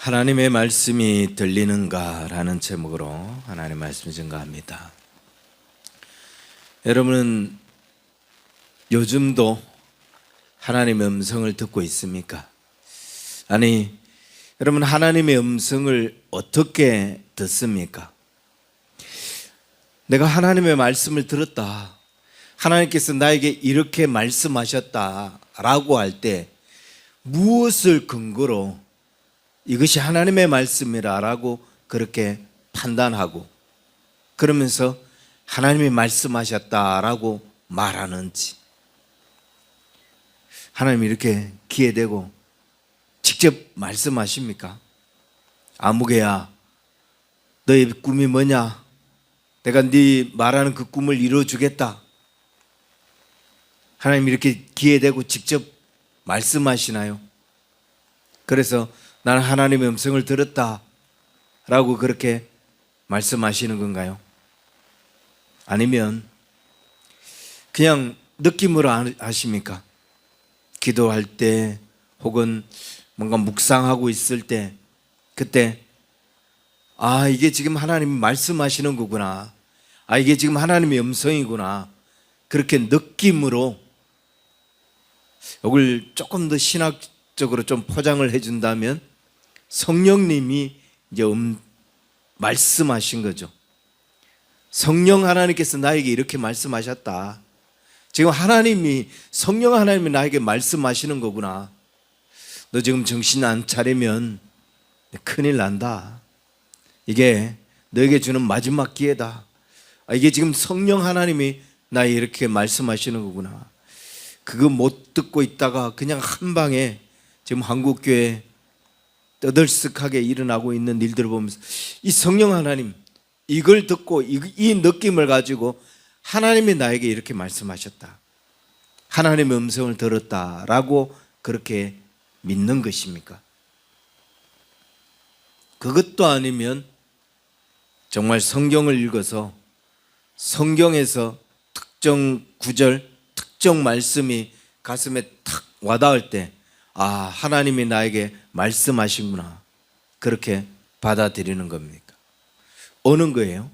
하나님의 말씀이 들리는가라는 제목으로 하나님의 말씀을 증거합니다. 여러분은 요즘도 하나님의 음성을 듣고 있습니까? 아니, 여러분 하나님의 음성을 어떻게 듣습니까? 내가 하나님의 말씀을 들었다, 하나님께서 나에게 이렇게 말씀하셨다라고 할 때 무엇을 근거로 이것이 하나님의 말씀이라고 그렇게 판단하고 그러면서 하나님이 말씀하셨다라고 말하는지, 하나님이 이렇게 귀에 대고 직접 말씀하십니까? 아무개야, 너의 꿈이 뭐냐? 내가 네 말하는 그 꿈을 이루어주겠다. 하나님이 이렇게 귀에 대고 직접 말씀하시나요? 그래서 나는 하나님의 음성을 들었다 라고 그렇게 말씀하시는 건가요? 아니면 그냥 느낌으로 하십니까? 기도할 때 혹은 뭔가 묵상하고 있을 때 그때 이게 지금 하나님이 말씀하시는 거구나, 이게 지금 하나님의 음성이구나, 그렇게 느낌으로, 이걸 조금 더 신학적으로 좀 포장을 해준다면 성령님이 이제 말씀하신 거죠. 성령 하나님께서 나에게 이렇게 말씀하셨다. 지금 성령 하나님이 나에게 말씀하시는 거구나. 너 지금 정신 안 차리면 큰일 난다. 이게 너에게 주는 마지막 기회다. 이게 지금 성령 하나님이 나에게 이렇게 말씀하시는 거구나. 그거 못 듣고 있다가 그냥 한 방에 지금 한국교회 떠들썩하게 일어나고 있는 일들을 보면서 이 성령 하나님, 이걸 듣고 이 느낌을 가지고 하나님이 나에게 이렇게 말씀하셨다, 하나님의 음성을 들었다라고 그렇게 믿는 것입니까? 그것도 아니면 정말 성경을 읽어서 성경에서 특정 구절, 특정 말씀이 가슴에 탁 와닿을 때 하나님이 나에게 말씀하시구나, 그렇게 받아들이는 겁니까? 어느 거예요?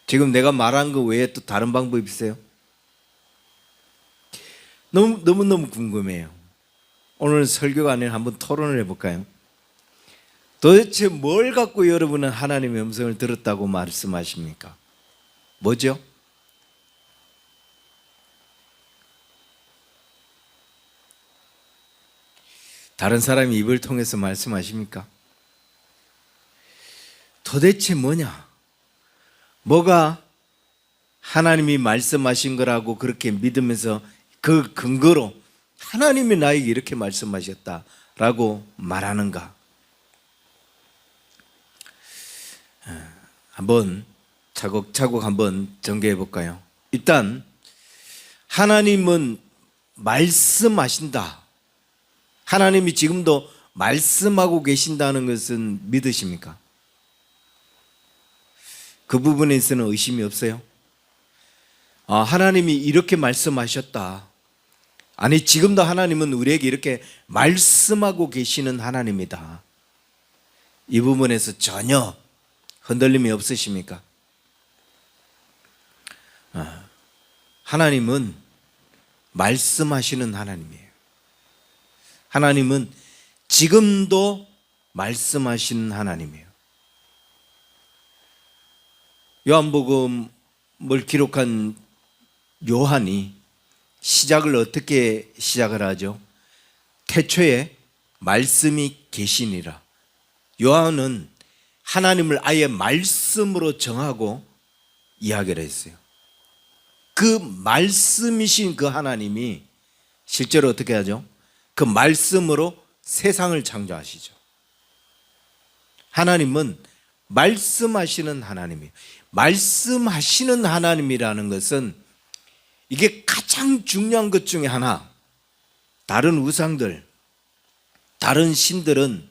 지금 내가 말한 거 외에 또 다른 방법이 있어요? 너무너무 궁금해요. 오늘 설교가 아니라 한번 토론을 해볼까요? 도대체 뭘 갖고 여러분은 하나님의 음성을 들었다고 말씀하십니까? 뭐죠? 다른 사람이 입을 통해서 말씀하십니까? 도대체 뭐냐? 뭐가 하나님이 말씀하신 거라고 그렇게 믿으면서 그 근거로 하나님이 나에게 이렇게 말씀하셨다라고 말하는가? 한번 차곡차곡 한번 정리해 볼까요? 일단 하나님은 말씀하신다, 하나님이 지금도 말씀하고 계신다는 것은 믿으십니까? 그 부분에 있어서는 의심이 없어요? 하나님이 이렇게 말씀하셨다, 아니 지금도 하나님은 우리에게 이렇게 말씀하고 계시는 하나님이다, 이 부분에서 전혀 흔들림이 없으십니까? 하나님은 말씀하시는 하나님이에요. 하나님은 지금도 말씀하시는 하나님이에요. 요한복음을 기록한 요한이 시작을 어떻게 시작을 하죠? 태초에 말씀이 계시니라. 요한은 하나님을 아예 말씀으로 정하고 이야기를 했어요. 그 말씀이신 그 하나님이 실제로 어떻게 하죠? 그 말씀으로 세상을 창조하시죠. 하나님은 말씀하시는 하나님이에요. 말씀하시는 하나님이라는 것은 이게 가장 중요한 것 중에 하나, 다른 우상들, 다른 신들은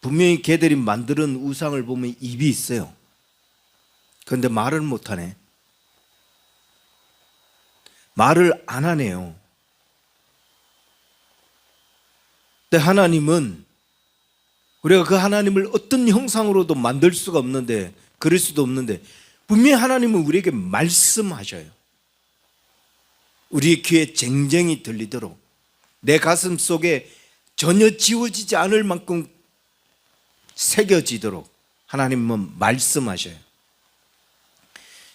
분명히 걔들이 만드는 우상을 보면 입이 있어요. 그런데 말을 못하네. 말을 안 하네요. 근데 하나님은 우리가 그 하나님을 어떤 형상으로도 만들 수가 없는데, 그럴 수도 없는데, 분명히 하나님은 우리에게 말씀하셔요. 우리의 귀에 쟁쟁이 들리도록, 내 가슴 속에 전혀 지워지지 않을 만큼 새겨지도록 하나님은 말씀하셔요.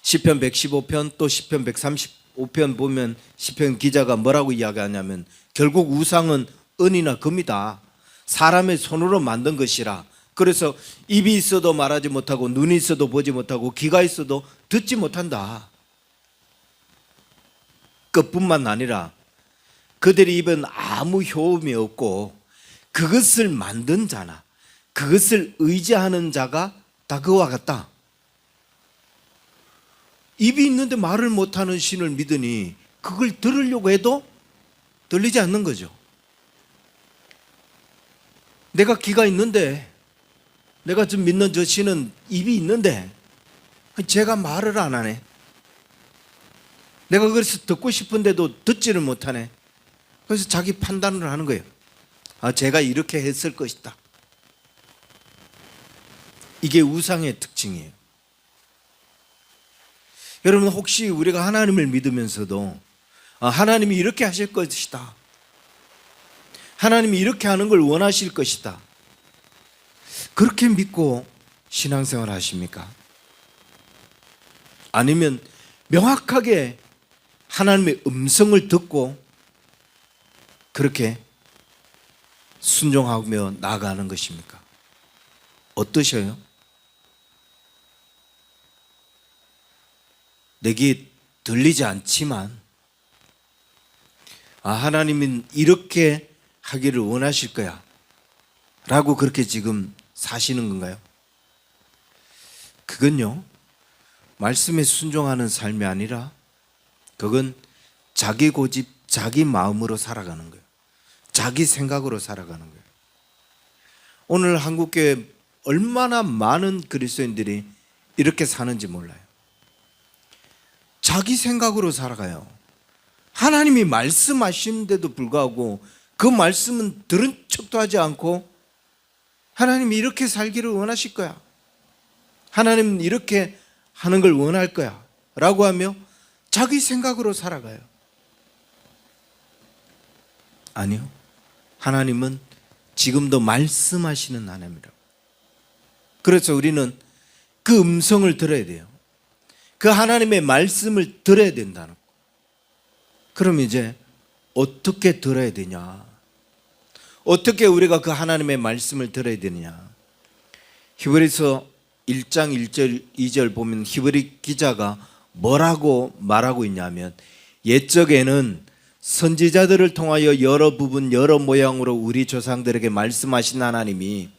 시편 115편 또 시편 135편 보면 시편 기자가 뭐라고 이야기하냐면, 결국 우상은 은이나 금이다. 사람의 손으로 만든 것이라. 그래서 입이 있어도 말하지 못하고, 눈이 있어도 보지 못하고, 귀가 있어도 듣지 못한다. 그뿐만 아니라 그들의 입은 아무 효험이 없고, 그것을 만든 자나 그것을 의지하는 자가 다 그와 같다. 입이 있는데 말을 못하는 신을 믿으니 그걸 들으려고 해도 들리지 않는 거죠. 내가 귀가 있는데, 내가 지금 믿는 저 신은 입이 있는데 제가 말을 안 하네. 내가 그래서 듣고 싶은데도 듣지를 못하네. 그래서 자기 판단을 하는 거예요. 아, 제가 이렇게 했을 것이다. 이게 우상의 특징이에요. 여러분, 혹시 우리가 하나님을 믿으면서도 하나님이 이렇게 하실 것이다, 하나님이 이렇게 하는 걸 원하실 것이다, 그렇게 믿고 신앙생활 하십니까? 아니면 명확하게 하나님의 음성을 듣고 그렇게 순종하며 나아가는 것입니까? 어떠셔요? 내게 들리지 않지만 하나님은 이렇게 하기를 원하실 거야 라고 그렇게 지금 사시는 건가요? 그건요, 말씀에 순종하는 삶이 아니라 그건 자기 고집, 자기 마음으로 살아가는 거예요. 자기 생각으로 살아가는 거예요. 오늘 한국교회 얼마나 많은 그리스도인들이 이렇게 사는지 몰라요. 자기 생각으로 살아가요. 하나님이 말씀하시는데도 불구하고 그 말씀은 들은 척도 하지 않고, 하나님이 이렇게 살기를 원하실 거야, 하나님은 이렇게 하는 걸 원할 거야 라고 하며 자기 생각으로 살아가요. 아니요, 하나님은 지금도 말씀하시는 하나님이라고. 그래서 우리는 그 음성을 들어야 돼요. 그 하나님의 말씀을 들어야 된다는 거. 그럼 이제 어떻게 들어야 되냐? 어떻게 우리가 그 하나님의 말씀을 들어야 되느냐? 히브리서 1장 1절 2절 보면 히브리 기자가 뭐라고 말하고 있냐면, 옛적에는 선지자들을 통하여 여러 부분 여러 모양으로 우리 조상들에게 말씀하신 하나님이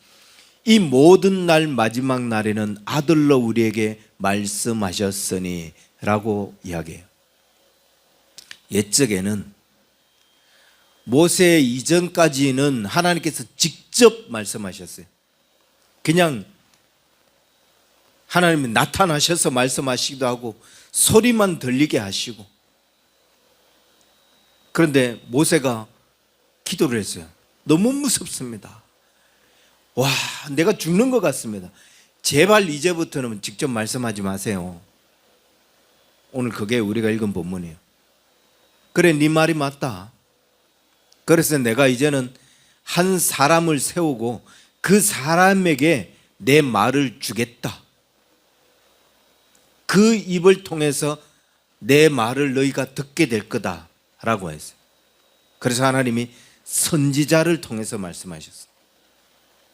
이 모든 날 마지막 날에는 아들로 우리에게 말씀하셨으니 라고 이야기해요. 옛적에는, 모세 이전까지는 하나님께서 직접 말씀하셨어요. 그냥 하나님이 나타나셔서 말씀하시기도 하고 소리만 들리게 하시고. 그런데 모세가 기도를 했어요. 너무 무섭습니다. 와, 내가 죽는 것 같습니다. 제발 이제부터는 직접 말씀하지 마세요. 오늘 그게 우리가 읽은 본문이에요. 그래, 네 말이 맞다. 그래서 내가 이제는 한 사람을 세우고 그 사람에게 내 말을 주겠다. 그 입을 통해서 내 말을 너희가 듣게 될 거다 라고 했어요. 그래서 하나님이 선지자를 통해서 말씀하셨어요.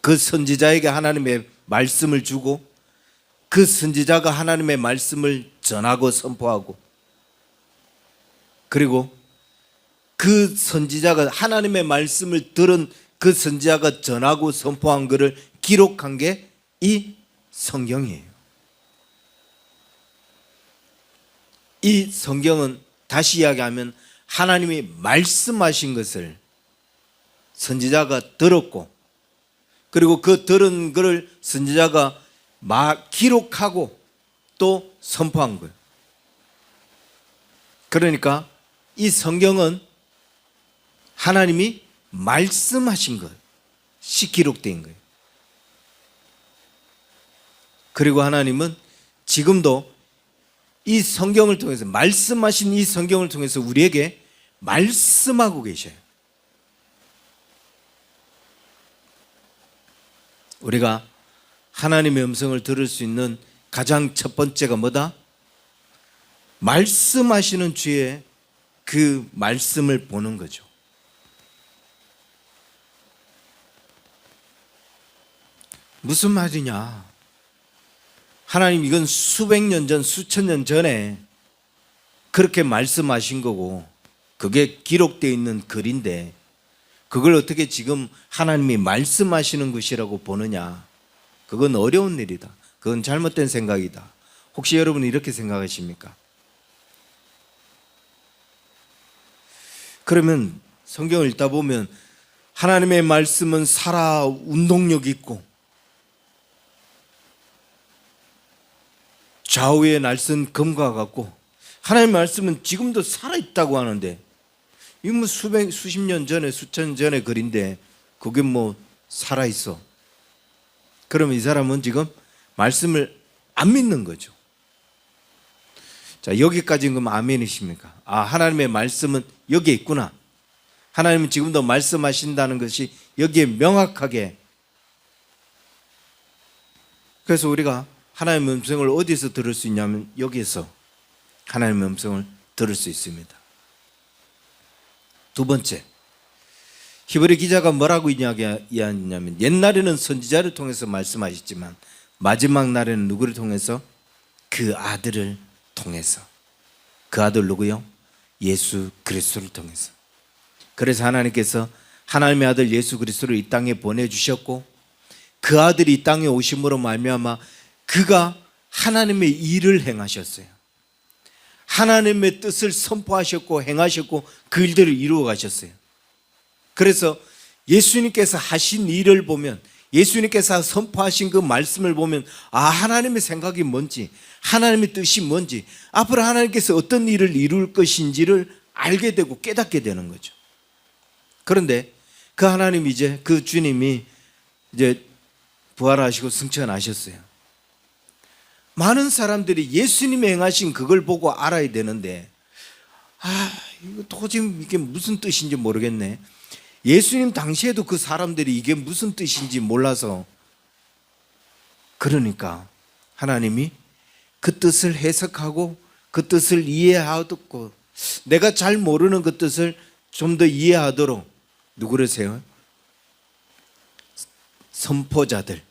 그 선지자에게 하나님의 말씀을 주고, 그 선지자가 하나님의 말씀을 전하고 선포하고, 그리고 그 선지자가 하나님의 말씀을 들은 그 선지자가 전하고 선포한 것을 기록한 게 이 성경이에요. 이 성경은 다시 이야기하면 하나님이 말씀하신 것을 선지자가 들었고, 그리고 그 들은 것을 선지자가 기록하고 또 선포한 거예요. 그러니까 이 성경은 하나님이 말씀하신 것이 기록된 거예요. 그리고 하나님은 지금도 이 성경을 통해서, 말씀하신 이 성경을 통해서 우리에게 말씀하고 계셔요. 우리가 하나님의 음성을 들을 수 있는 가장 첫 번째가 뭐다? 말씀하시는 주의 그 말씀을 보는 거죠. 무슨 말이냐? 하나님, 이건 수백 년 전, 수천 년 전에 그렇게 말씀하신 거고, 그게 기록되어 있는 글인데 그걸 어떻게 지금 하나님이 말씀하시는 것이라고 보느냐? 그건 어려운 일이다. 그건 잘못된 생각이다. 혹시 여러분 이렇게 생각하십니까? 그러면 성경을 읽다 보면 하나님의 말씀은 살아 운동력 있고 좌우의 날선 검과 같고, 하나님의 말씀은 지금도 살아있다고 하는데, 이거 뭐 수십 년 전에, 수천 년 전의 글인데 그게 뭐 살아있어? 그러면 이 사람은 지금 말씀을 안 믿는 거죠. 자, 여기까지는 그럼 아멘이십니까? 아, 하나님의 말씀은 여기에 있구나. 하나님은 지금도 말씀하신다는 것이 여기에 명확하게. 그래서 우리가 하나님의 음성을 어디서 들을 수 있냐면 여기에서 하나님의 음성을 들을 수 있습니다. 두 번째, 히브리 기자가 뭐라고 이야기하냐면, 옛날에는 선지자를 통해서 말씀하셨지만 마지막 날에는 누구를 통해서? 그 아들을 통해서. 그 아들 누구요? 예수 그리스도를 통해서. 그래서 하나님께서 하나님의 아들 예수 그리스도를 이 땅에 보내주셨고, 그 아들이 이 땅에 오심으로 말미암아 그가 하나님의 일을 행하셨어요. 하나님의 뜻을 선포하셨고 행하셨고 그 일들을 이루어 가셨어요. 그래서 예수님께서 하신 일을 보면, 예수님께서 선포하신 그 말씀을 보면, 아, 하나님의 생각이 뭔지, 하나님의 뜻이 뭔지, 앞으로 하나님께서 어떤 일을 이룰 것인지를 알게 되고 깨닫게 되는 거죠. 그런데 그 하나님, 이제 그 주님이 이제 부활하시고 승천하셨어요. 많은 사람들이 예수님이 행하신 그걸 보고 알아야 되는데, 이거 도저히 이게 무슨 뜻인지 모르겠네. 예수님 당시에도 그 사람들이 이게 무슨 뜻인지 몰라서, 그러니까 하나님이 그 뜻을 해석하고 그 뜻을 이해하고, 내가 잘 모르는 그 뜻을 좀 더 이해하도록 누구를 세워요? 선포자들,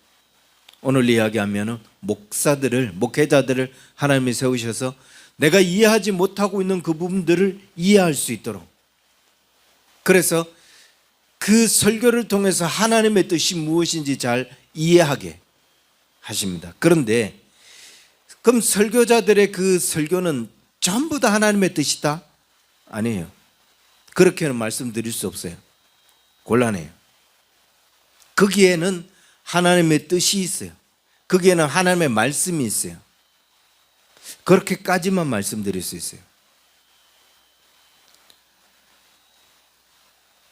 오늘 이야기하면 목사들을, 목회자들을 하나님이 세우셔서 내가 이해하지 못하고 있는 그 부분들을 이해할 수 있도록, 그래서 그 설교를 통해서 하나님의 뜻이 무엇인지 잘 이해하게 하십니다. 그런데 그럼 설교자들의 그 설교는 전부 다 하나님의 뜻이다? 아니에요. 그렇게는 말씀드릴 수 없어요. 곤란해요. 거기에는 하나님의 뜻이 있어요. 거기에는 하나님의 말씀이 있어요. 그렇게까지만 말씀드릴 수 있어요.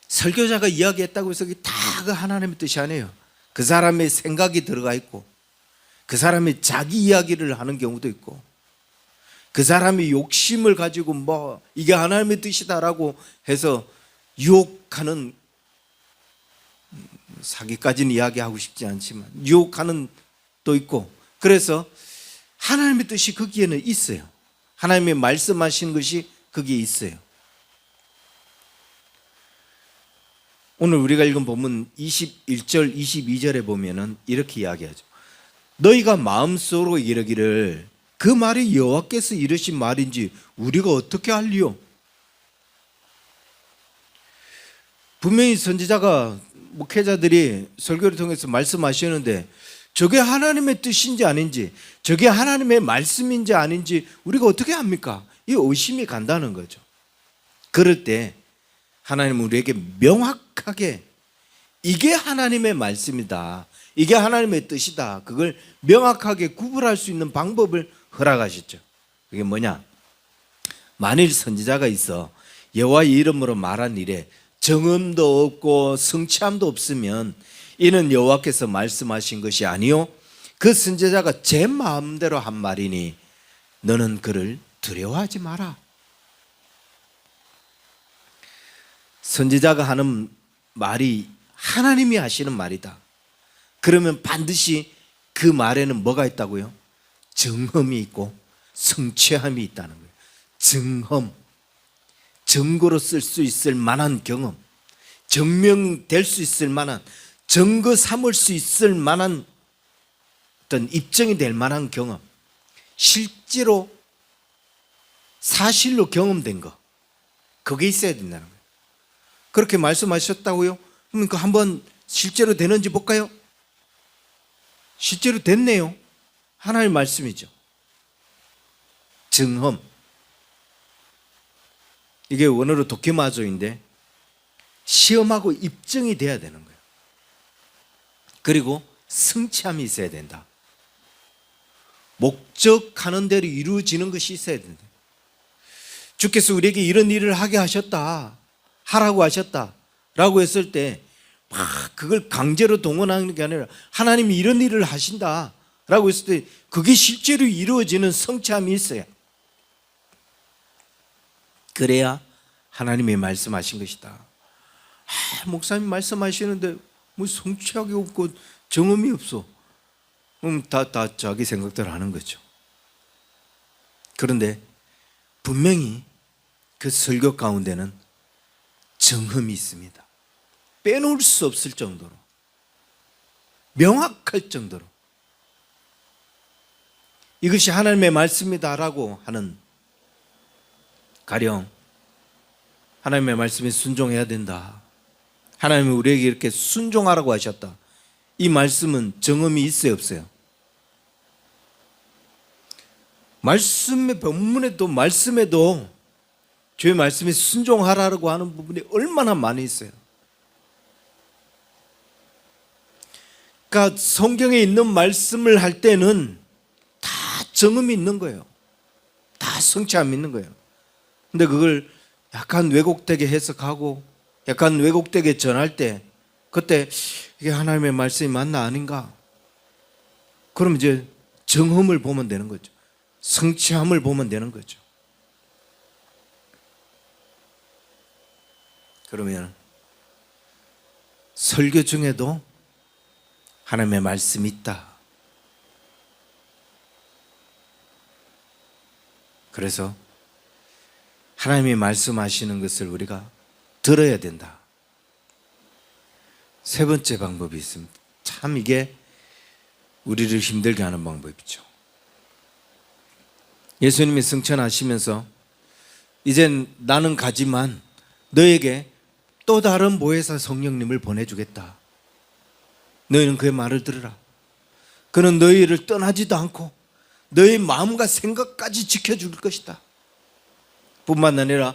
설교자가 이야기했다고 해서 다 그 하나님의 뜻이 아니에요. 그 사람의 생각이 들어가 있고, 그 사람의 자기 이야기를 하는 경우도 있고, 그 사람이 욕심을 가지고 뭐 이게 하나님의 뜻이다라고 해서 유혹하는, 사기까지는 이야기하고 싶지 않지만 유혹하는 또 있고, 그래서 하나님의 뜻이 거기에는 있어요. 하나님이 말씀하신 것이 거기에 있어요. 오늘 우리가 읽은 본문 21절 22절에 보면은 이렇게 이야기하죠. 너희가 마음속으로 이르기를 그 말이 여호와께서 이르신 말인지 우리가 어떻게 알리요? 분명히 선지자가, 목회자들이 설교를 통해서 말씀하시는데 저게 하나님의 뜻인지 아닌지, 저게 하나님의 말씀인지 아닌지 우리가 어떻게 합니까? 이 의심이 간다는 거죠. 그럴 때 하나님은 우리에게 명확하게 이게 하나님의 말씀이다, 이게 하나님의 뜻이다, 그걸 명확하게 구분할 수 있는 방법을 허락하셨죠. 그게 뭐냐? 만일 선지자가 있어 여호와의 이름으로 말한 일에 정음도 없고 성취함도 없으면 이는 여호와께서 말씀하신 것이 아니요 그 선지자가 제 마음대로 한 말이니 너는 그를 두려워하지 마라. 선지자가 하는 말이 하나님이 하시는 말이다. 그러면 반드시 그 말에는 뭐가 있다고요? 정험이 있고 성취함이 있다는 거예요. 정험, 증거로 쓸 수 있을 만한 경험, 증명될 수 있을 만한, 증거 삼을 수 있을 만한 어떤 입증이 될 만한 경험, 실제로 사실로 경험된 거, 그게 있어야 된다는 거예요. 그렇게 말씀하셨다고요? 그럼 그 한번 실제로 되는지 볼까요? 실제로 됐네요. 하나님의 말씀이죠. 증험. 이게 원어로 도케마조인데 시험하고 입증이 돼야 되는 거예요. 그리고 성취함이 있어야 된다. 목적하는 대로 이루어지는 것이 있어야 된다. 주께서 우리에게 이런 일을 하게 하셨다, 하라고 하셨다 라고 했을 때 막 그걸 강제로 동원하는 게 아니라 하나님이 이런 일을 하신다 라고 했을 때 그게 실제로 이루어지는 성취함이 있어요. 그래야 하나님이 말씀하신 것이다. 목사님 말씀하시는데 뭐 성취하기 없고 경험이 없어. 그럼 다 자기 생각대로 하는 거죠. 그런데 분명히 그 설교 가운데는 정험이 있습니다. 빼놓을 수 없을 정도로, 명확할 정도로 이것이 하나님의 말씀이다라고 하는, 가령 하나님의 말씀에 순종해야 된다, 하나님이 우리에게 이렇게 순종하라고 하셨다, 이 말씀은 정험이 있어요, 없어요? 말씀의 본문에도 말씀에도 주의 말씀에 순종하라고 하는 부분이 얼마나 많이 있어요. 그러니까 성경에 있는 말씀을 할 때는 다 정음이 있는 거예요. 다 성취함이 있는 거예요. 근데 그걸 약간 왜곡되게 해석하고 약간 왜곡되게 전할 때 그때 이게 하나님의 말씀이 맞나 아닌가? 그럼 이제 정음을 보면 되는 거죠. 성취함을 보면 되는 거죠. 그러면 설교 중에도 하나님의 말씀이 있다. 그래서 하나님이 말씀하시는 것을 우리가 들어야 된다. 세 번째 방법이 있습니다. 참 이게 우리를 힘들게 하는 방법이죠. 예수님이 승천하시면서 이젠 나는 가지만 너에게 또 다른 보혜사 성령님을 보내주겠다. 너희는 그의 말을 들으라. 그는 너희를 떠나지도 않고 너희 마음과 생각까지 지켜줄 것이다. 뿐만 아니라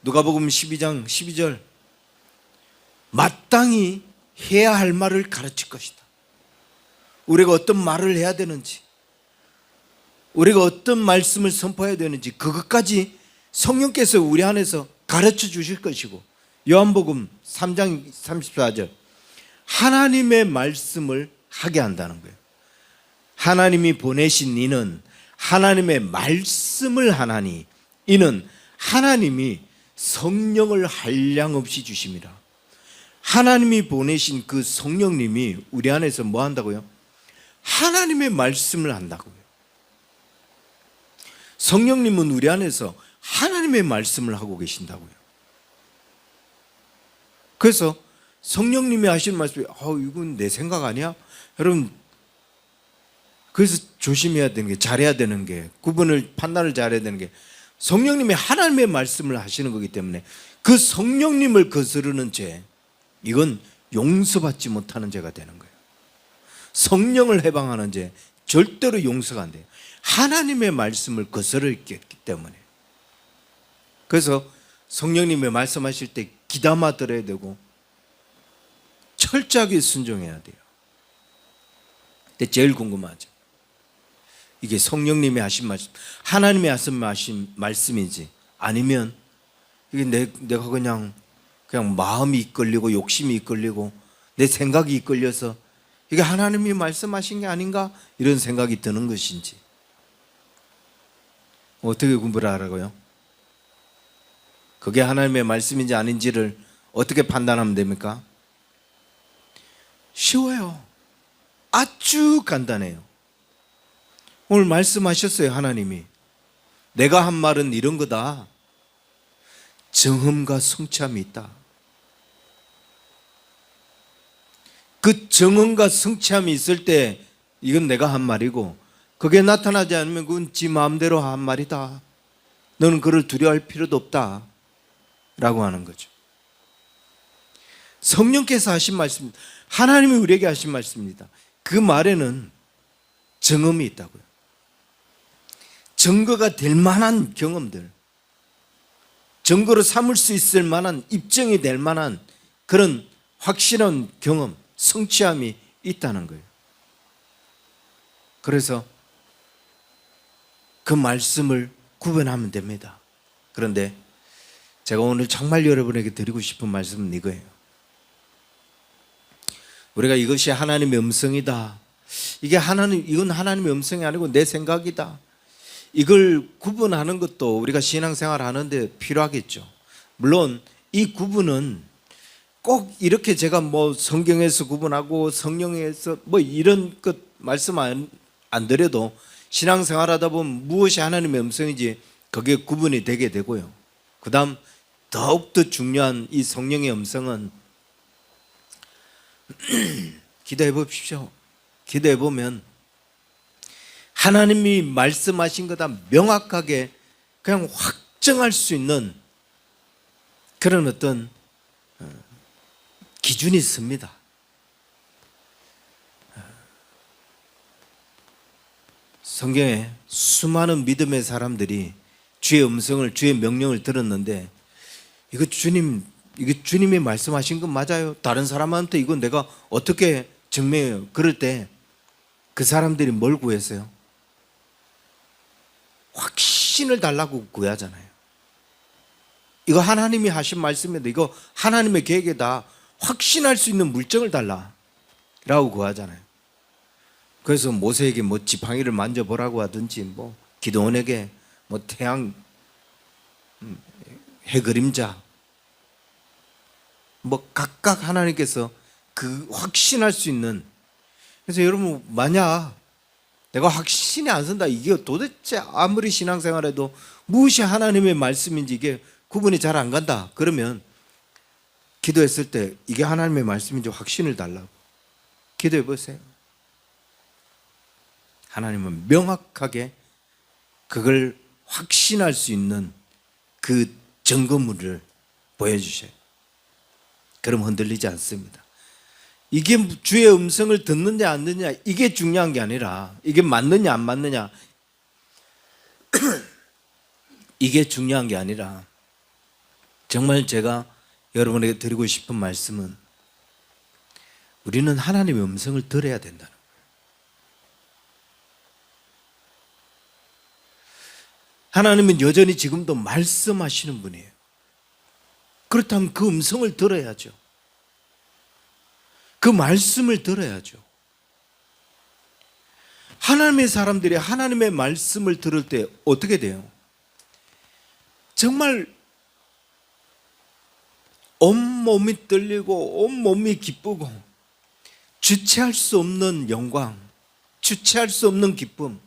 누가복음 12장 12절 마땅히 해야 할 말을 가르칠 것이다. 우리가 어떤 말을 해야 되는지, 우리가 어떤 말씀을 선포해야 되는지 그것까지 성령께서 우리 안에서 가르쳐 주실 것이고, 요한복음 3장 34절 하나님의 말씀을 하게 한다는 거예요. 하나님이 보내신 이는 하나님의 말씀을 하나니 이는 하나님이 성령을 한량없이 주심이라. 하나님이 보내신 그 성령님이 우리 안에서 뭐 한다고요? 하나님의 말씀을 한다고요. 성령님은 우리 안에서 하나님의 말씀을 하고 계신다고요. 그래서 성령님이 하시는 말씀이 이건 내 생각 아니야? 여러분, 그래서 조심해야 되는 게, 잘해야 되는 게, 판단을 잘해야 되는 게 성령님이 하나님의 말씀을 하시는 거기 때문에 그 성령님을 거스르는 죄, 이건 용서받지 못하는 죄가 되는 거예요. 성령을 해방하는 죄 절대로 용서가 안 돼요. 하나님의 말씀을 거스르기 때문에. 그래서 성령님이 말씀하실 때 귀담아 들어야 되고 철저하게 순종해야 돼요. 근데 제일 궁금하죠. 이게 성령님이 하신 말씀, 하나님이 하신 말씀인지 아니면 이게 내가 그냥 마음이 이끌리고 욕심이 이끌리고 내 생각이 이끌려서 이게 하나님이 말씀하신 게 아닌가? 이런 생각이 드는 것인지. 어떻게 구분을 하라고요? 그게 하나님의 말씀인지 아닌지를 어떻게 판단하면 됩니까? 쉬워요. 아주 간단해요. 오늘 말씀하셨어요, 하나님이. 내가 한 말은 이런 거다. 정음과 성취함이 있다. 그 정음과 성취함이 있을 때 이건 내가 한 말이고, 그게 나타나지 않으면 그건 지 마음대로 한 말이다. 너는 그를 두려워할 필요도 없다 라고 하는 거죠. 성령께서 하신 말씀입니다. 하나님이 우리에게 하신 말씀입니다. 그 말에는 정음이 있다고요. 증거가 될 만한 경험들, 증거로 삼을 수 있을 만한, 입증이 될 만한 그런 확실한 경험, 성취함이 있다는 거예요. 그래서 그 말씀을 구분하면 됩니다. 그런데 제가 오늘 정말 여러분에게 드리고 싶은 말씀은 이거예요. 우리가 이것이 하나님의 음성이다, 이건 하나님의 음성이 아니고 내 생각이다, 이걸 구분하는 것도 우리가 신앙생활 하는데 필요하겠죠. 물론 이 구분은 꼭 이렇게 제가 뭐 성경에서 구분하고 성령에서 뭐 이런 것 말씀 안 드려도 신앙생활 하다 보면 무엇이 하나님의 음성인지 그게 구분이 되게 되고요. 그 다음 더욱더 중요한 이 성령의 음성은 기도해 보십시오. 기도해 보면 하나님이 말씀하신 거다 명확하게 그냥 확정할 수 있는 그런 어떤 기준이 있습니다. 성경에 수많은 믿음의 사람들이 주의 음성을, 주의 명령을 들었는데 이거 주님이 말씀하신 건 맞아요? 다른 사람한테 이건 내가 어떻게 증명해요? 그럴 때 그 사람들이 뭘 구했어요? 확신을 달라고 구하잖아요. 이거 하나님이 하신 말씀인데 이거 하나님의 계획이다, 확신할 수 있는 물증을 달라라고 구하잖아요. 그래서 모세에게 뭐 지팡이를 만져보라고 하든지, 뭐 기드온에게 뭐 태양, 해 그림자, 뭐 각각 하나님께서 그 확신할 수 있는. 그래서 여러분, 만약 내가 확신이 안 선다, 이게 도대체 아무리 신앙생활해도 무엇이 하나님의 말씀인지 이게 구분이 잘 안 간다, 그러면 기도했을 때 이게 하나님의 말씀인지 확신을 달라고 기도해 보세요. 하나님은 명확하게 그걸 확신할 수 있는 그 증거물을 보여주셔요. 그럼 흔들리지 않습니다. 이게 주의 음성을 듣느냐 안 듣느냐 이게 중요한 게 아니라, 이게 맞느냐 안 맞느냐 이게 중요한 게 아니라, 정말 제가 여러분에게 드리고 싶은 말씀은 우리는 하나님의 음성을 들어야 된다는 거예요. 하나님은 여전히 지금도 말씀하시는 분이에요. 그렇다면 그 음성을 들어야죠. 그 말씀을 들어야죠. 하나님의 사람들이 하나님의 말씀을 들을 때 어떻게 돼요? 정말 온몸이 떨리고 온몸이 기쁘고 주체할 수 없는 영광, 주체할 수 없는 기쁨.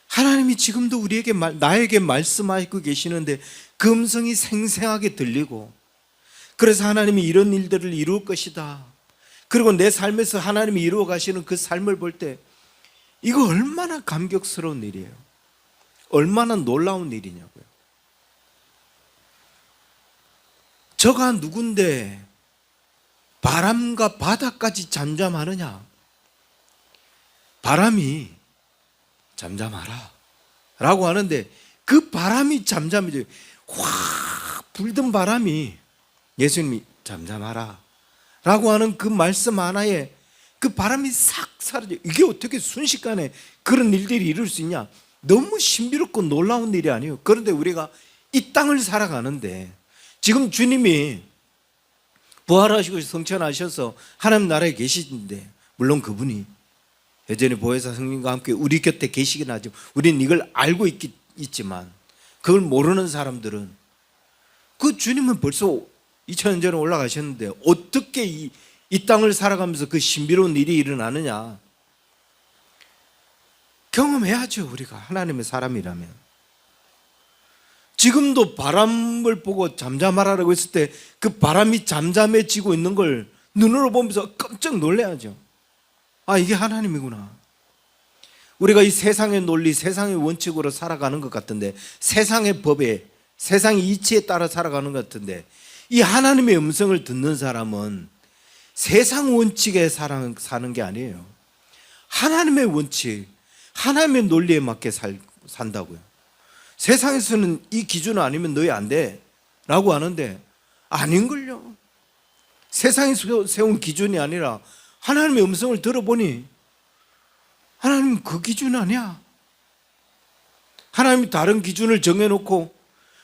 하나님이 지금도 우리에게 나에게 말씀하고 계시는데 그 음성이 생생하게 들리고, 그래서 하나님이 이런 일들을 이룰 것이다, 그리고 내 삶에서 하나님이 이루어 가시는 그 삶을 볼 때 이거 얼마나 감격스러운 일이에요. 얼마나 놀라운 일이냐고요. 저가 누군데 바람과 바다까지 잠잠하느냐? 바람이 잠잠하라 라고 하는데 그 바람이 잠잠해져요. 확 불던 바람이 예수님이 잠잠하라 라고 하는 그 말씀 하나에 그 바람이 싹 사라져요. 이게 어떻게 순식간에 그런 일들이 이룰 수 있냐? 너무 신비롭고 놀라운 일이 아니에요. 그런데 우리가 이 땅을 살아가는데 지금 주님이 부활하시고 성천하셔서 하나님 나라에 계시는데, 물론 그분이 여전히 보혜사 성령과 함께 우리 곁에 계시긴 하죠. 우리는 이걸 알고 있지만 그걸 모르는 사람들은 그 주님은 벌써 2000년 전에 올라가셨는데 어떻게 이 땅을 살아가면서 그 신비로운 일이 일어나느냐, 경험해야죠. 우리가 하나님의 사람이라면. 지금도 바람을 보고 잠잠하라고 했을 때 그 바람이 잠잠해지고 있는 걸 눈으로 보면서 깜짝 놀라야죠. 아, 이게 하나님이구나. 우리가 이 세상의 논리, 세상의 원칙으로 살아가는 것 같은데, 세상의 법에, 세상의 이치에 따라 살아가는 것 같은데, 이 하나님의 음성을 듣는 사람은 세상 원칙에 사는 게 아니에요. 하나님의 원칙, 하나님의 논리에 맞게 산다고요. 세상에서는 이 기준 아니면 너희 안 돼 라고 하는데 아닌걸요. 세상에서 세운 기준이 아니라 하나님의 음성을 들어보니 하나님은 그 기준 아니야. 하나님이 다른 기준을 정해놓고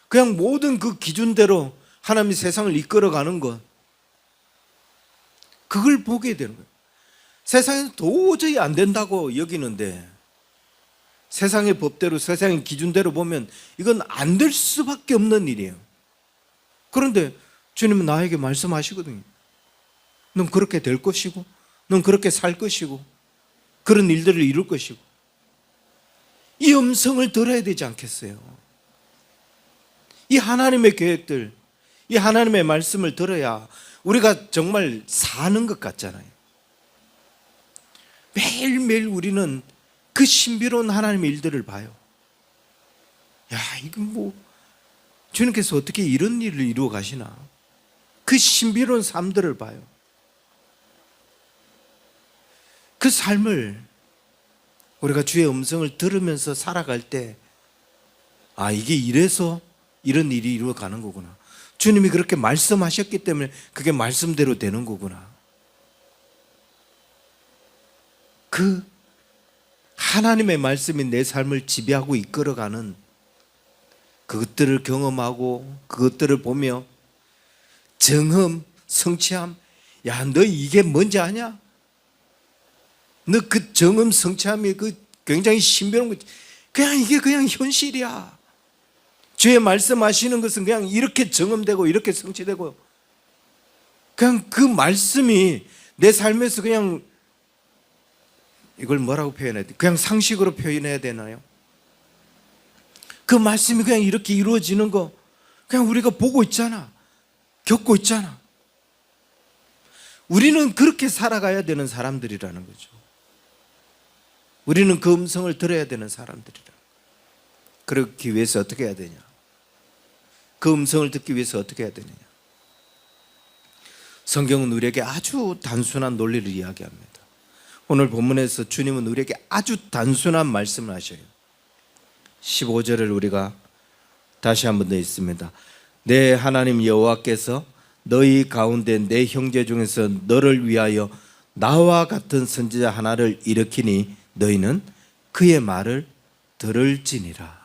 그냥 모든 그 기준대로 하나님이 세상을 이끌어가는 것, 그걸 보게 되는 거예요. 세상에서 도저히 안 된다고 여기는데 세상의 법대로, 세상의 기준대로 보면 이건 안 될 수밖에 없는 일이에요. 그런데 주님은 나에게 말씀하시거든요. 넌 그렇게 될 것이고, 넌 그렇게 살 것이고, 그런 일들을 이룰 것이고, 이 음성을 들어야 되지 않겠어요? 이 하나님의 계획들, 이 하나님의 말씀을 들어야 우리가 정말 사는 것 같잖아요. 매일매일 우리는 그 신비로운 하나님의 일들을 봐요. 야, 이건 뭐 주님께서 어떻게 이런 일을 이루어 가시나, 그 신비로운 삶들을 봐요. 그 삶을 우리가 주의 음성을 들으면서 살아갈 때, 아, 이게 이래서 이런 일이 이루어가는 거구나, 주님이 그렇게 말씀하셨기 때문에 그게 말씀대로 되는 거구나, 그 하나님의 말씀이 내 삶을 지배하고 이끌어가는 그것들을 경험하고 그것들을 보며 정험, 성취함, 야, 너 이게 뭔지 아냐? 너 그 정험, 성취함이 그 굉장히 신비로운 거, 그냥 이게 그냥 현실이야. 주의 말씀하시는 것은 그냥 이렇게 정험되고 이렇게 성취되고, 그냥 그 말씀이 내 삶에서 그냥, 이걸 뭐라고 표현해야 돼? 그냥 상식으로 표현해야 되나요? 그 말씀이 그냥 이렇게 이루어지는 거 그냥 우리가 보고 있잖아, 겪고 있잖아. 우리는 그렇게 살아가야 되는 사람들이라는 거죠. 우리는 그 음성을 들어야 되는 사람들이라. 그렇기 위해서 어떻게 해야 되냐? 그 음성을 듣기 위해서 어떻게 해야 되느냐? 성경은 우리에게 아주 단순한 논리를 이야기합니다. 오늘 본문에서 주님은 우리에게 아주 단순한 말씀을 하셔요. 15절을 우리가 다시 한번 더 읽습니다. 내 하나님 여호와께서 너희 가운데 내 형제 중에서 너를 위하여 나와 같은 선지자 하나를 일으키니 너희는 그의 말을 들을지니라.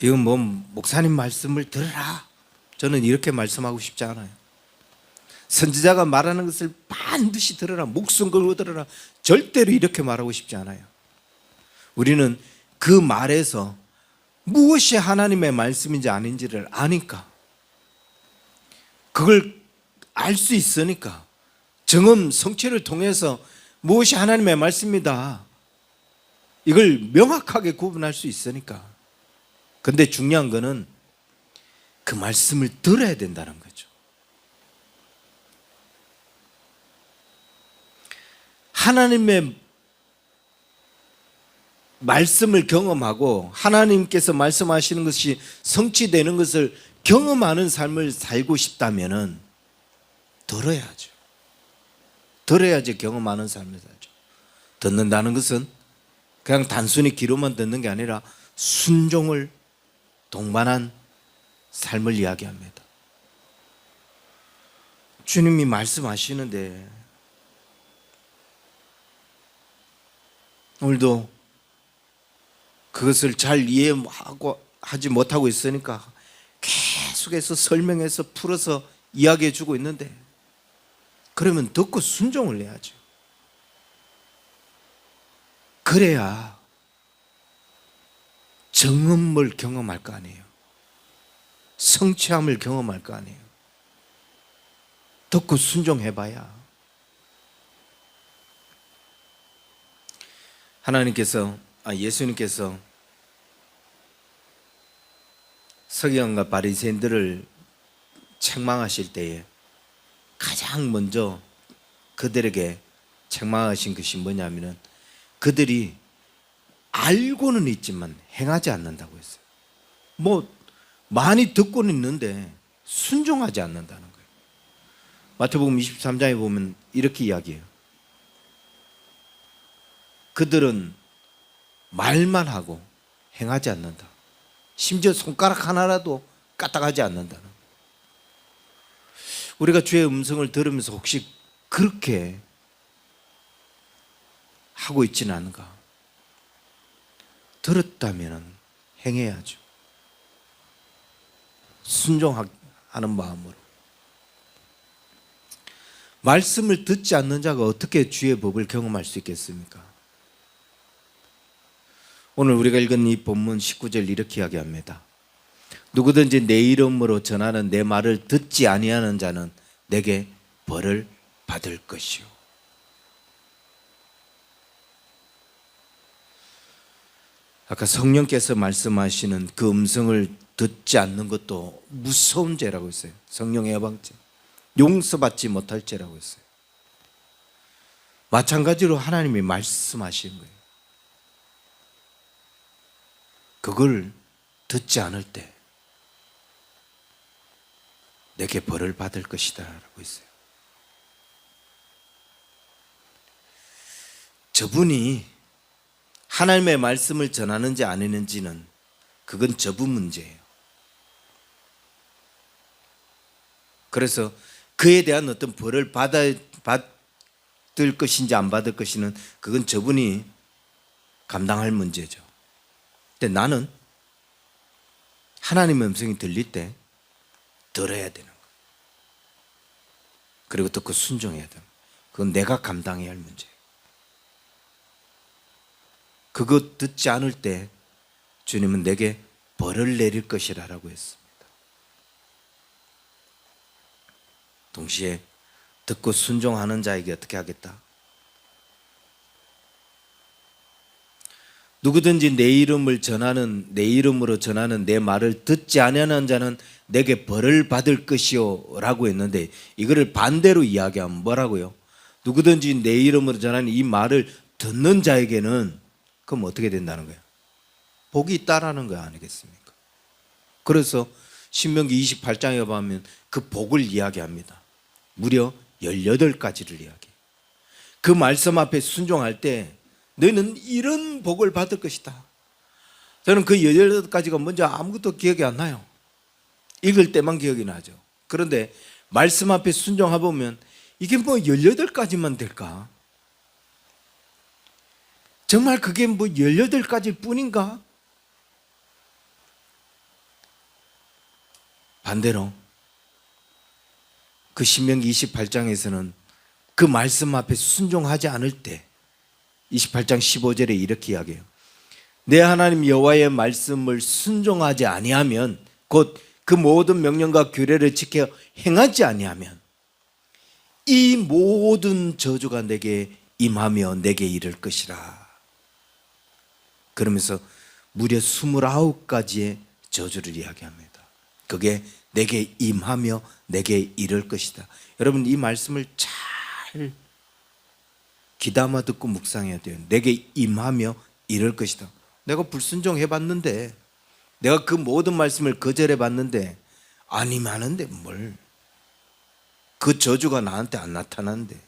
이건 뭐 목사님 말씀을 들으라, 저는 이렇게 말씀하고 싶지 않아요. 선지자가 말하는 것을 반드시 들으라, 목숨 걸고 들으라, 절대로 이렇게 말하고 싶지 않아요. 우리는 그 말에서 무엇이 하나님의 말씀인지 아닌지를 아니까, 그걸 알 수 있으니까, 정험, 성취를 통해서 무엇이 하나님의 말씀이다, 이걸 명확하게 구분할 수 있으니까. 근데 중요한 거는 그 말씀을 들어야 된다는 거죠. 하나님의 말씀을 경험하고 하나님께서 말씀하시는 것이 성취되는 것을 경험하는 삶을 살고 싶다면 들어야죠. 들어야지 경험하는 삶을 살죠. 듣는다는 것은 그냥 단순히 귀로만 듣는 게 아니라 순종을 동반한 삶을 이야기합니다. 주님이 말씀하시는데 오늘도 그것을 잘 이해하고 하지 못하고 있으니까 계속해서 설명해서 풀어서 이야기해 주고 있는데, 그러면 듣고 순종을 해야죠. 그래야 정음을 경험할 거 아니에요. 성취함을 경험할 거 아니에요. 듣고 순종해봐야. 예수님께서 서기관과 바리새인들을 책망하실 때에 가장 먼저 그들에게 책망하신 것이 뭐냐면은, 그들이 알고는 있지만 행하지 않는다고 했어요. 많이 듣고는 있는데 순종하지 않는다는 거예요. 마태복음 23장에 보면 이렇게 이야기해요. 그들은 말만 하고 행하지 않는다. 심지어 손가락 하나라도 까딱하지 않는다는 거예요. 우리가 주의 음성을 들으면서 혹시 그렇게 하고 있지는 않은가? 들었다면 행해야죠. 순종하는 마음으로. 말씀을 듣지 않는 자가 어떻게 주의 법을 경험할 수 있겠습니까? 오늘 우리가 읽은 이 본문 19절 이렇게 이야기합니다. 누구든지 내 이름으로 전하는 내 말을 듣지 아니하는 자는 내게 벌을 받을 것이요. 아까 성령께서 말씀하시는 그 음성을 듣지 않는 것도 무서운 죄라고 했어요. 성령의 해방죄, 용서받지 못할 죄라고 했어요. 마찬가지로 하나님이 말씀하시는 거예요. 그걸 듣지 않을 때 내게 벌을 받을 것이다 라고 했어요. 저분이 하나님의 말씀을 전하는지 안 하는지는 그건 저분 문제예요. 그래서 그에 대한 어떤 벌을 받을 것인지 안 받을 것인지는 그건 저분이 감당할 문제죠. 근데 나는 하나님의 음성이 들릴 때 들어야 되는 거예요. 그리고 듣고 순종해야 되는 거예요. 그건 내가 감당해야 할 문제예요. 그거 듣지 않을 때 주님은 내게 벌을 내릴 것이라고 했습니다. 동시에 듣고 순종하는 자에게 어떻게 하겠다? 누구든지 내 이름으로 전하는 내 말을 듣지 아니하는 자는 내게 벌을 받을 것이요 라고 했는데, 이거를 반대로 이야기하면 뭐라고요? 누구든지 내 이름으로 전하는 이 말을 듣는 자에게는, 그럼 어떻게 된다는 거예요? 복이 있다라는 거 아니겠습니까? 그래서 신명기 28장에 보면 그 복을 이야기합니다. 무려 18가지를 이야기해요. 그 말씀 앞에 순종할 때 너는 이런 복을 받을 것이다. 저는 그 18가지가 뭔지 아무것도 기억이 안 나요. 읽을 때만 기억이 나죠. 그런데 말씀 앞에 순종해보면 이게 18가지만 될까? 정말 그게 18가지일 뿐인가? 반대로 그 신명기 28장에서는 그 말씀 앞에 순종하지 않을 때 28장 15절에 이렇게 이야기해요. 내 하나님 여호와의 말씀을 순종하지 아니하면, 곧 그 모든 명령과 규례를 지켜 행하지 아니하면 이 모든 저주가 내게 임하며 내게 이를 것이라. 그러면서 무려 29가지의 저주를 이야기합니다. 그게 내게 임하며 내게 이를 것이다. 여러분, 이 말씀을 잘 귀담아 듣고 묵상해야 돼요. 내게 임하며 이럴 것이다. 내가 불순종해 봤는데, 내가 그 모든 말씀을 거절해 봤는데 안 임하는데 뭘, 그 저주가 나한테 안 나타나는데.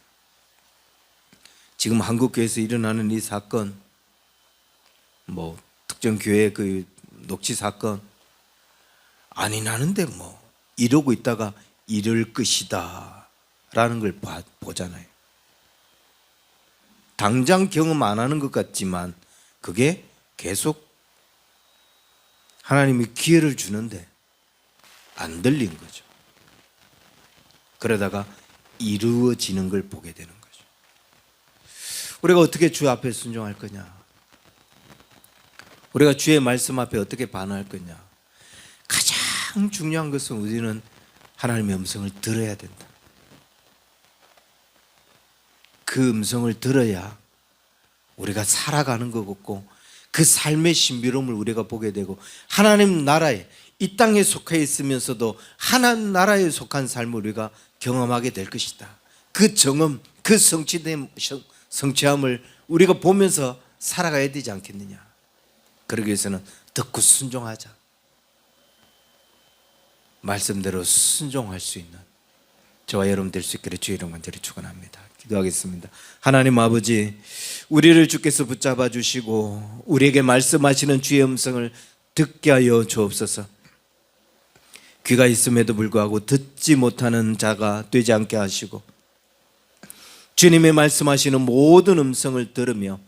지금 한국교회에서 일어나는 이 사건, 특정 교회 그 녹취 사건, 안 일어나는데 이러고 있다가 이럴 것이다 라는 걸 보잖아요. 당장 경험 안 하는 것 같지만 그게 계속 하나님이 기회를 주는데 안 들린 거죠. 그러다가 이루어지는 걸 보게 되는 거죠. 우리가 어떻게 주 앞에 순종할 거냐? 우리가 주의 말씀 앞에 어떻게 반응할 거냐? 가장 중요한 것은 우리는 하나님의 음성을 들어야 된다. 그 음성을 들어야 우리가 살아가는 거고 그 삶의 신비로움을 우리가 보게 되고 하나님 나라에 이 땅에 속해 있으면서도 하나님 나라에 속한 삶을 우리가 경험하게 될 것이다. 그 경험, 그 성취함을 우리가 보면서 살아가야 되지 않겠느냐. 그러기 위해서는 듣고 순종하자. 말씀대로 순종할 수 있는 저와 여러분 될 수 있기를 주의 이름 간절히 축원합니다. 기도하겠습니다. 하나님 아버지, 우리를 주께서 붙잡아 주시고 우리에게 말씀하시는 주의 음성을 듣게 하여 주옵소서. 귀가 있음에도 불구하고 듣지 못하는 자가 되지 않게 하시고 주님의 말씀하시는 모든 음성을 들으며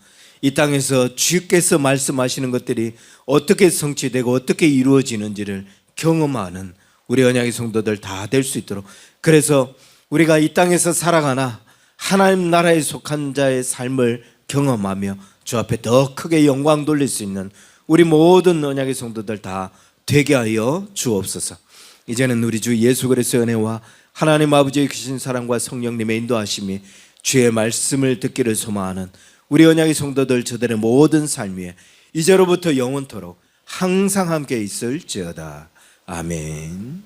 이 땅에서 주께서 말씀하시는 것들이 어떻게 성취되고 어떻게 이루어지는지를 경험하는 우리 언약의 성도들 다 될 수 있도록, 그래서 우리가 이 땅에서 살아가나 하나님 나라에 속한 자의 삶을 경험하며 주 앞에 더 크게 영광 돌릴 수 있는 우리 모든 언약의 성도들 다 되게 하여 주옵소서. 이제는 우리 주 예수 그리스도의 은혜와 하나님 아버지의 크신 사랑과 성령님의 인도하심이 주의 말씀을 듣기를 소망하는 우리 언약의 성도들 저들의 모든 삶 위에 이제로부터 영원토록 항상 함께 있을지어다. 아멘.